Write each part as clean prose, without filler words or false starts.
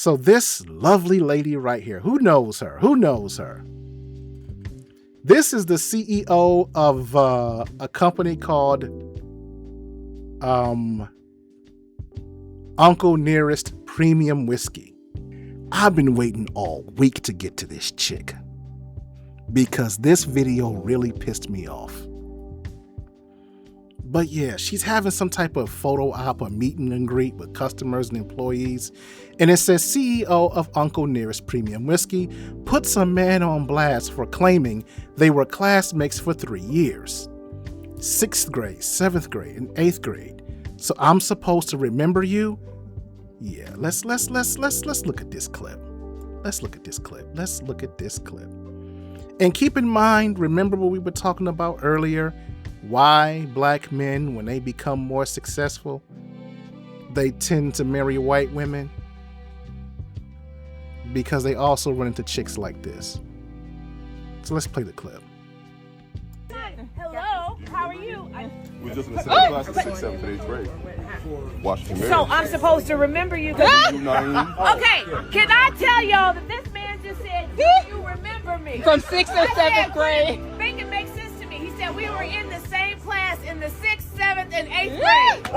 So this lovely lady right here, who knows her? Who knows her? This is the CEO of a company called Uncle Nearest Premium Whiskey. I've been waiting all week to get to this chick because this video really pissed me off. But yeah, she's having some type of photo op or meet and greet with customers and employees. And it says CEO of Uncle Nearest Premium Whiskey puts a man on blast for claiming they were classmates for 3 years. 6th grade, 7th grade, and 8th grade. So I'm supposed to remember you? Yeah, let's look at this clip. Let's look at this clip. And keep in mind, remember what we were talking about earlier? Why black men, when they become more successful, they tend to marry white women? Because they also run into chicks like this. So let's play the clip. Hello, how are you? We're just in the same class in 6th, 7th, and 8th grade. Washington. So I'm supposed to remember you? Okay, can I tell y'all that this man just said, do you remember me? From 6th or 7th grade. Make it make sense to me. He said we were in the same class in the 6th, 7th, and 8th grade.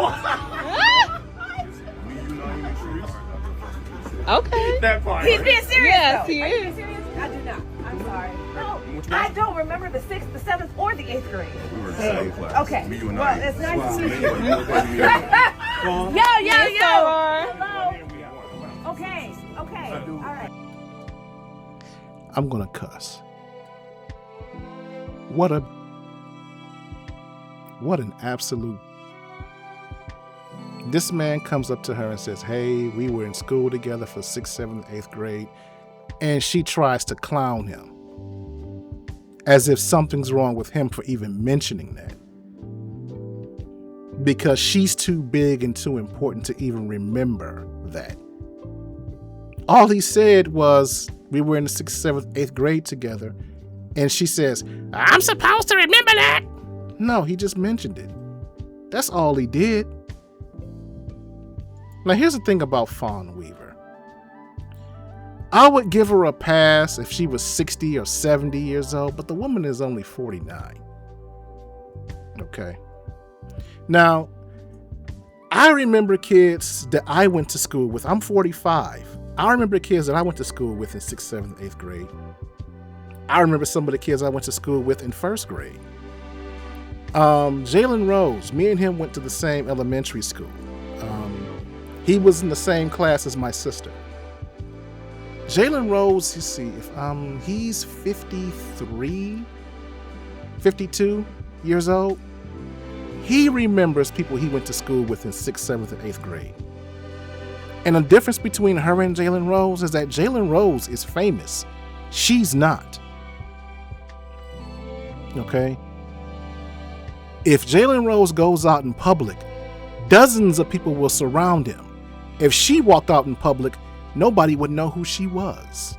Okay. That part. He's being serious. Yes, though. he Are you is. being serious? I do not. I'm sorry. No, I don't remember the 6th, the 7th, or the 8th grade. We were in the same class. Okay. Me, you, and Well, it's nice to meet you. you. Yo. Hello. Okay. All right. I'm gonna cuss. What an absolute. This man comes up to her and says, hey, we were in school together for 6th, 7th, 8th grade. And she tries to clown him. As if something's wrong with him for even mentioning that. Because she's too big and too important to even remember that. All he said was, we were in the 6th, 7th, 8th grade together. And she says, I'm supposed to remember that. No, he just mentioned it. That's all he did. Now, here's the thing about Fawn Weaver. I would give her a pass if she was 60 or 70 years old, but the woman is only 49. Okay. Now, I remember kids that I went to school with. I'm 45. I remember kids that I went to school with in 6th, 7th, 8th grade. I remember some of the kids I went to school with in 1st grade. Jalen Rose, me and him went to the same elementary school. He was in the same class as my sister. Jalen Rose, you see, if he's 53, 52 years old. He remembers people he went to school with in 6th, 7th, and 8th grade. And the difference between her and Jalen Rose is that Jalen Rose is famous. She's not. Okay? If Jalen Rose goes out in public, dozens of people will surround him. If she walked out in public, nobody would know who she was.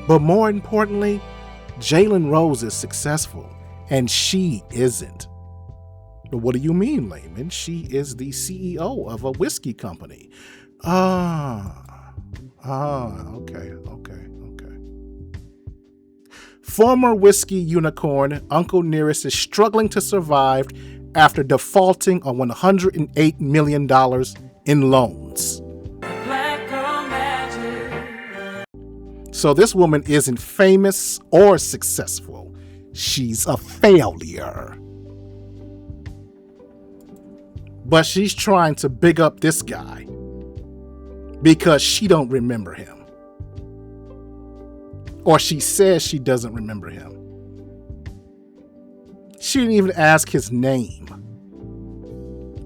But more importantly, Jalen Rose is successful, and she isn't. But what do you mean, Layman? She is the CEO of a whiskey company. Okay. Former whiskey unicorn Uncle Nearest is struggling to survive after defaulting on $108 million in loans. So this woman isn't famous or successful. She's a failure. But she's trying to big up this guy because she don't remember him. Or she says she doesn't remember him. She didn't even ask his name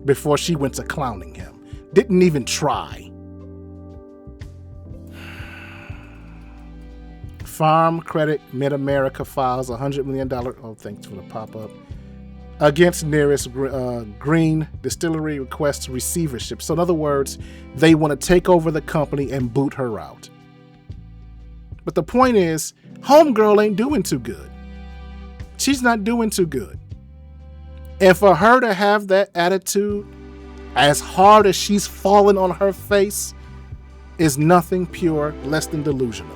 before she went to clowning him. Didn't even try. Farm Credit Mid-America files $100 million, thanks for the pop-up, against Nearest Green Distillery requests receivership. So in other words, they want to take over the company and boot her out. But the point is, homegirl ain't doing too good. She's not doing too good. And for her to have that attitude, as hard as she's fallen on her face, is nothing pure less than delusional.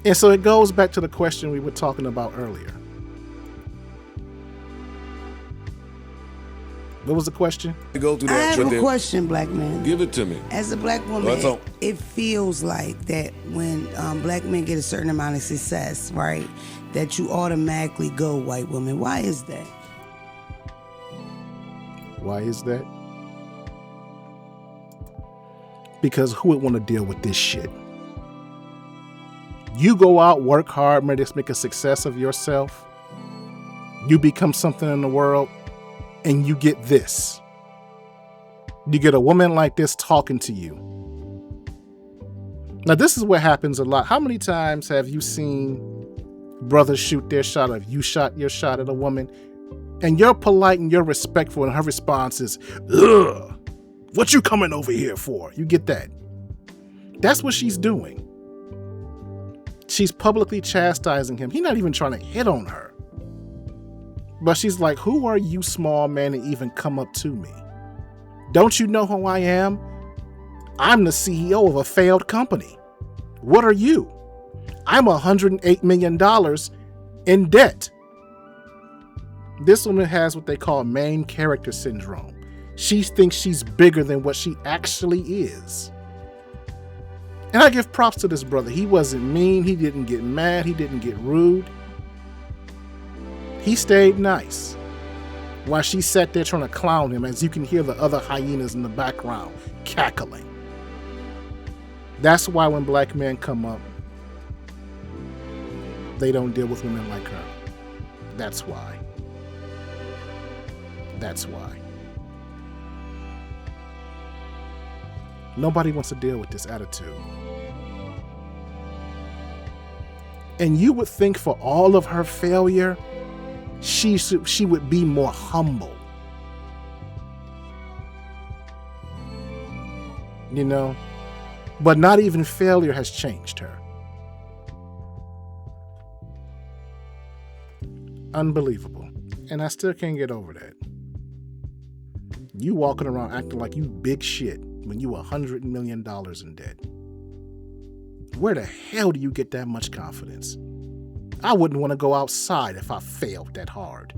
And so it goes back to the question we were talking about earlier. What was the question? Go through I that, have a question, black man. Give it to me. As a black woman, it feels like that when black men get a certain amount of success, right, that you automatically go white woman. Why is that? Why is that? Because who would want to deal with this shit? You go out, work hard, make a success of yourself. You become something in the world, and you get this. You get a woman like this talking to you. Now, this is what happens a lot. How many times have you seen brothers shoot their shot, or you shot your shot at a woman, and you're polite and you're respectful, and her response is, ugh, what you coming over here for? You get that. That's what she's doing. She's publicly chastising him. He's not even trying to hit on her. But she's like, who are you, small man, to even come up to me? Don't you know who I am? I'm the CEO of a failed company. What are you? I'm $108 million in debt. This woman has what they call main character syndrome. She thinks she's bigger than what she actually is. And I give props to this brother. He wasn't mean. He didn't get mad. He didn't get rude. He stayed nice while she sat there trying to clown him, as you can hear the other hyenas in the background cackling. That's why when black men come up, they don't deal with women like her. That's why. That's why. Nobody wants to deal with this attitude. And you would think for all of her failure, she would be more humble. You know? But not even failure has changed her. Unbelievable. And I still can't get over that. You walking around acting like you big shit when you $100 million in debt. Where the hell do you get that much confidence? I wouldn't want to go outside if I failed that hard.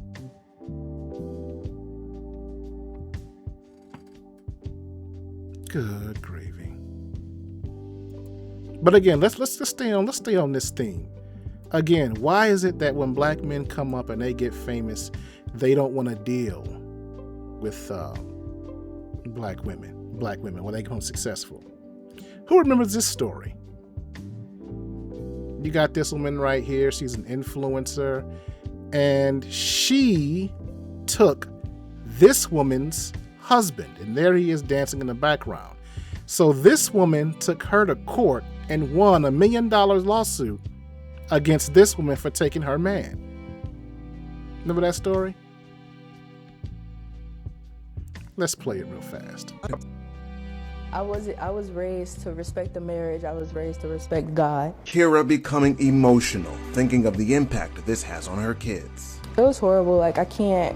Good gravy. But again, let's stay on this theme. Again, why is it that when black men come up and they get famous, they don't want to deal with black women when they become successful? Who remembers this story? You got this woman right here. She's an influencer, and she took this woman's husband, and there he is dancing in the background. So this woman took her to court and won $1 million lawsuit against this woman for taking her man. Remember that story? Let's play it real fast. I was raised to respect the marriage. I was raised to respect God. Kira becoming emotional, thinking of the impact this has on her kids. It was horrible. Like, I can't,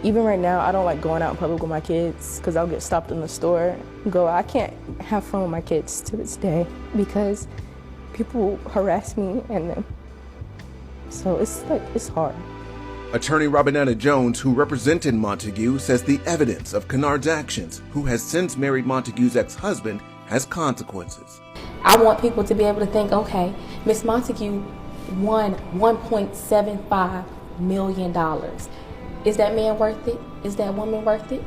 even right now, I don't like going out in public with my kids because I'll get stopped in the store. I can't have fun with my kids to this day because people harass me and so it's hard. Attorney Robinetta Jones, who represented Montague, says the evidence of Kennard's actions, who has since married Montague's ex-husband, has consequences. I want people to be able to think, okay, Miss Montague won $1.75 million. Is that man worth it? Is that woman worth it?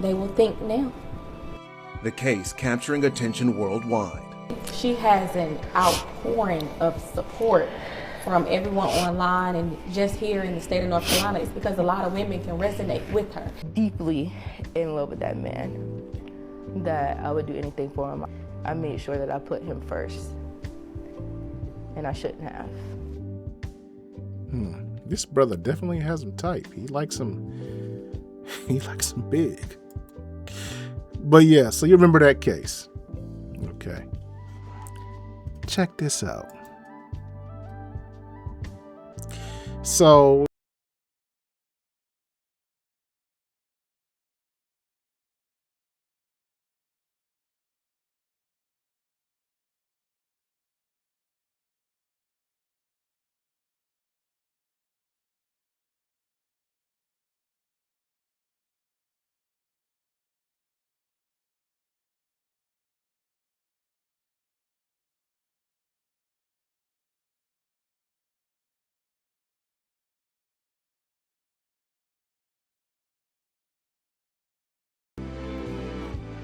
They will think now. The case capturing attention worldwide. She has an outpouring of support from everyone online and just here in the state of North Carolina. It's because a lot of women can resonate with her. Deeply in love with that man, that I would do anything for him. I made sure that I put him first, and I shouldn't have. This brother definitely has him type. He likes him big. But yeah, so you remember that case. Okay. Check this out. So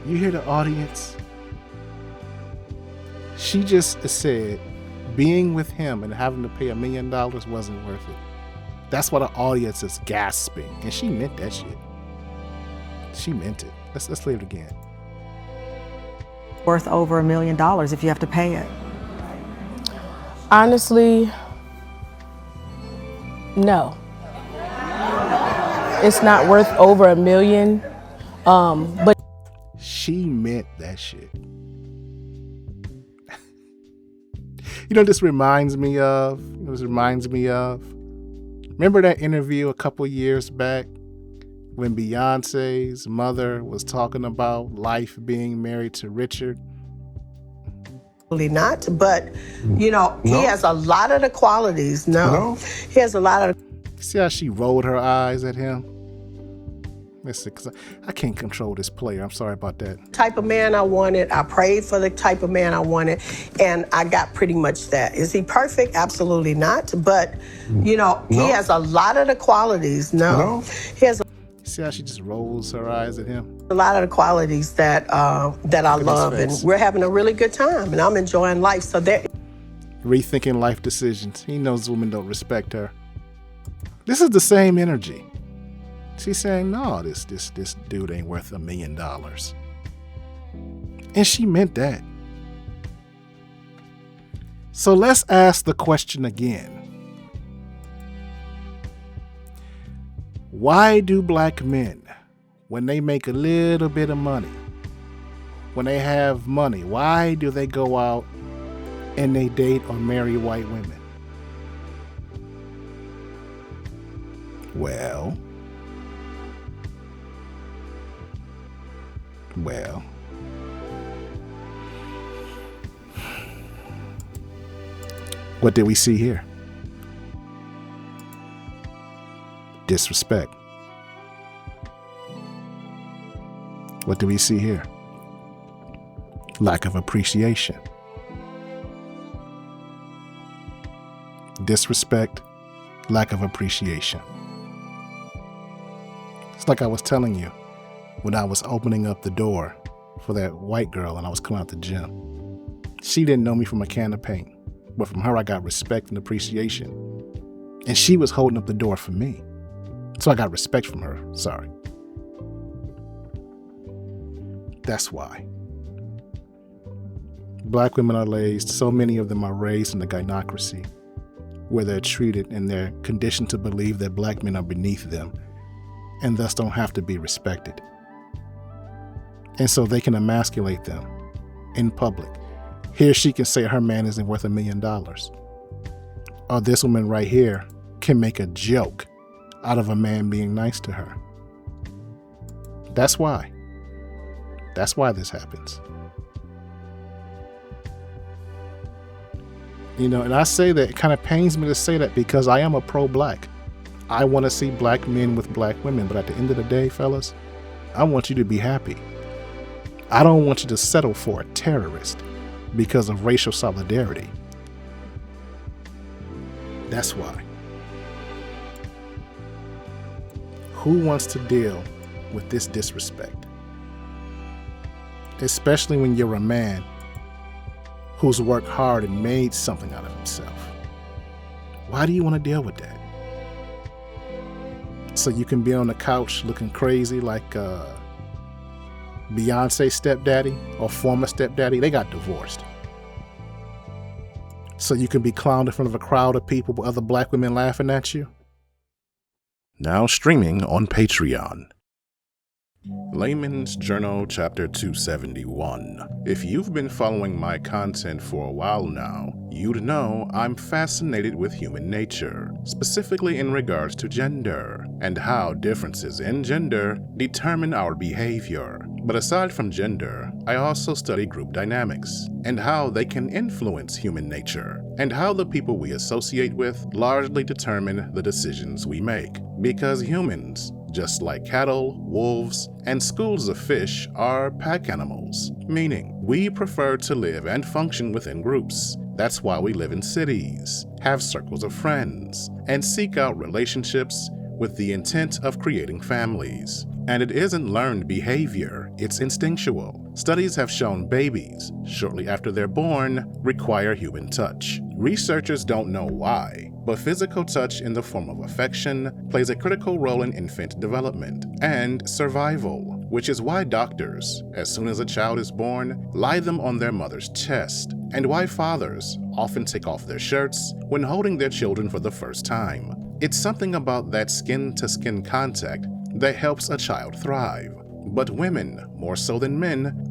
You hear the audience? She just said being with him and having to pay $1 million wasn't worth it. That's why the audience is gasping. And she meant that shit. She meant it. Let's hear it again. Worth over $1 million if you have to pay it. Honestly, no. It's not worth over $1 million. But she meant that shit. You know, this reminds me of. Remember that interview a couple years back when Beyonce's mother was talking about life being married to Richard? Not, but he has a lot of the qualities. No. He has a lot of. See how she rolled her eyes at him? Listen, because I can't control this player. I'm sorry about that. Type of man I wanted. I prayed for the type of man I wanted, and I got pretty much that. Is he perfect? Absolutely not. But he has a lot of the qualities. No. He has. See how she just rolls her eyes at him? A lot of the qualities that I love, and we're having a really good time, and I'm enjoying life. So they're rethinking life decisions. He knows women don't respect her. This is the same energy. She's saying, no, this dude ain't worth $1 million. And she meant that. So let's ask the question again. Why do black men, when they make a little bit of money, when they have money, why do they go out and they date or marry white women? Well, what did we see here? Disrespect. What do we see here? Lack of appreciation. Disrespect, lack of appreciation. It's like I was telling you when I was opening up the door for that white girl and I was coming out the gym. She didn't know me from a can of paint, but from her I got respect and appreciation. And she was holding up the door for me. So I got respect from her. Sorry. That's why. Black women are raised, so many of them are raised in the gynocracy, where they're treated and they're conditioned to believe that black men are beneath them and thus don't have to be respected. And so they can emasculate them in public. Here she can say her man isn't worth $1 million. Or this woman right here can make a joke out of a man being nice to her. That's why. That's why this happens. And I say that, it kind of pains me to say that because I am a pro-black. I want to see black men with black women, but at the end of the day, fellas, I want you to be happy. I don't want you to settle for a terrorist because of racial solidarity. That's why. Who wants to deal with this disrespect? Especially when you're a man who's worked hard and made something out of himself. Why do you want to deal with that? So you can be on the couch looking crazy like Beyonce's stepdaddy or former stepdaddy? They got divorced. So you can be clowned in front of a crowd of people with other black women laughing at you? Now streaming on Patreon. Layman's Journal, Chapter 271. If you've been following my content for a while now, you'd know I'm fascinated with human nature, specifically in regards to gender, and how differences in gender determine our behavior. But aside from gender, I also study group dynamics, and how they can influence human nature, and how the people we associate with largely determine the decisions we make. Because humans, just like cattle, wolves, and schools of fish, are pack animals, meaning we prefer to live and function within groups. That's why we live in cities, have circles of friends, and seek out relationships with the intent of creating families. And it isn't learned behavior It's instinctual. Studies have shown babies, shortly after they're born, require human touch. Researchers don't know why, but physical touch in the form of affection plays a critical role in infant development and survival, which is why doctors, as soon as a child is born, lie them on their mother's chest, and why fathers often take off their shirts when holding their children for the first time. It's something about that skin-to-skin contact that helps a child thrive. But women, more so than men,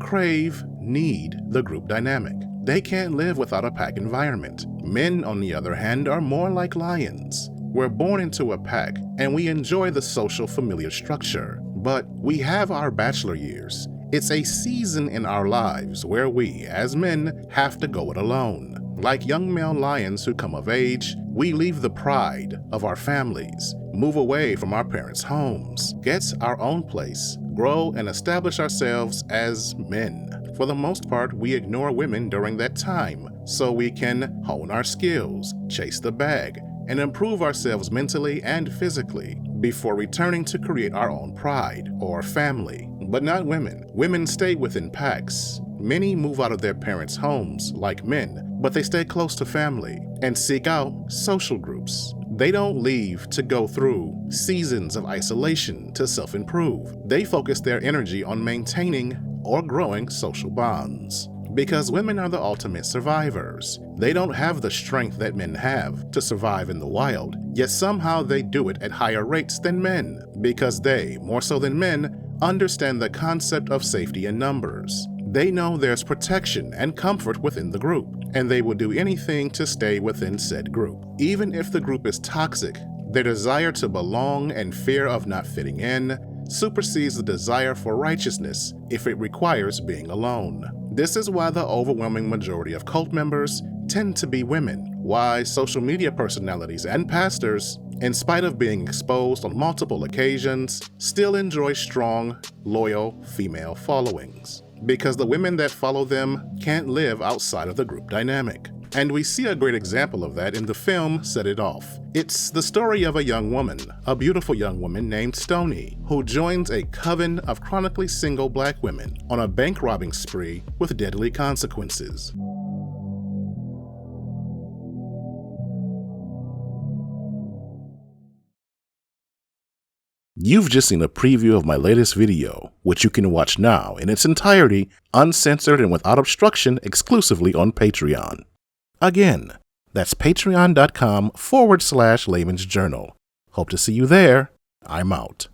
need the group dynamic. They can't live without a pack environment. Men, on the other hand, are more like lions. We're born into a pack, and we enjoy the social familiar structure. But we have our bachelor years. It's a season in our lives where we, as men, have to go it alone. Like young male lions who come of age, we leave the pride of our families, move away from our parents' homes, get our own place, grow and establish ourselves as men. For the most part, we ignore women during that time, so we can hone our skills, chase the bag, and improve ourselves mentally and physically before returning to create our own pride or family. But not women. Women stay within packs. Many move out of their parents' homes like men, but they stay close to family and seek out social groups. They don't leave to go through seasons of isolation to self-improve. They focus their energy on maintaining or growing social bonds. Because women are the ultimate survivors. They don't have the strength that men have to survive in the wild, yet somehow they do it at higher rates than men, because they, more so than men, understand the concept of safety in numbers. They know there's protection and comfort within the group, and they will do anything to stay within said group. Even if the group is toxic, their desire to belong and fear of not fitting in supersedes the desire for righteousness if it requires being alone. This is why the overwhelming majority of cult members tend to be women, why social media personalities and pastors, in spite of being exposed on multiple occasions, still enjoy strong, loyal female followings. Because the women that follow them can't live outside of the group dynamic. And we see a great example of that in the film Set It Off. It's the story of a young woman, a beautiful young woman named Stoney, who joins a coven of chronically single black women on a bank robbing spree with deadly consequences. You've just seen a preview of my latest video, which you can watch now in its entirety, uncensored and without obstruction, exclusively on Patreon. Again, that's patreon.com/Laymans Journal. Hope to see you there. I'm out.